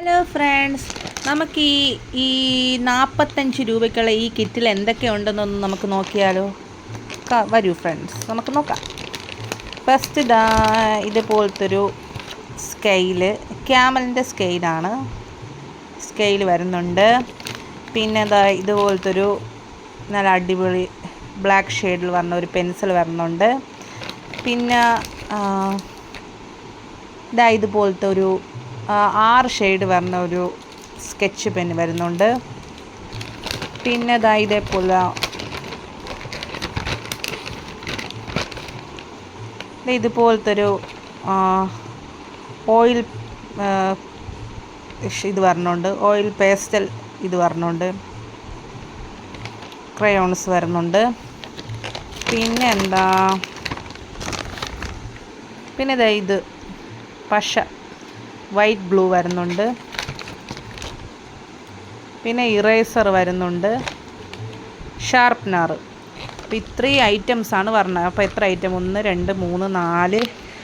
Hello friends, നമുക്ക് ഈ 45 രൂപയ്ക്കുള്ള ഈ കിറ്റിൽ എന്തൊക്കെയുണ്ടെന്നൊന്ന് നമുക്ക് നോക്കിയാലോ. വരൂ ഫ്രണ്ട്സ്, നമുക്ക് നോക്കാം. ഫസ്റ്റ് ഇതുപോലത്തൊരു സ്കെയില്, ക്യാമലിൻ്റെ സ്കെയിലാണ്. സ്കെയിൽ വരുന്നുണ്ട്. പിന്നെ ഇതുപോലത്തൊരു നല്ല അടിപൊളി ബ്ലാക്ക് ഷെയ്ഡിൽ വന്ന ഒരു പെൻസിൽ വരുന്നുണ്ട്. പിന്നെ ഇതുപോലത്തെ ഒരു 6 ഷെയ്ഡ് വരുന്ന ഒരു സ്കെച്ച് പെൻ വരുന്നുണ്ട്. പിന്നെ ഇതേപോലെ ഇതുപോലത്തൊരു ഓയിൽ ഇത് വരുന്നുണ്ട്. ഓയിൽ പേസ്റ്റൽ ഇത് വരുന്നുണ്ട്. ക്രയോൺസ് വരുന്നുണ്ട്. പിന്നെ ഇത് പശ വൈറ്റ് ബ്ലൂ വരുന്നുണ്ട്. പിന്നെ ഇറേസർ വരുന്നുണ്ട്. ഷാർപ്പ്നർ. അപ്പോൾ ഇത്രയും ഐറ്റംസാണ് പറഞ്ഞത്. അപ്പോൾ എത്ര ഐറ്റം? 1 2 3 4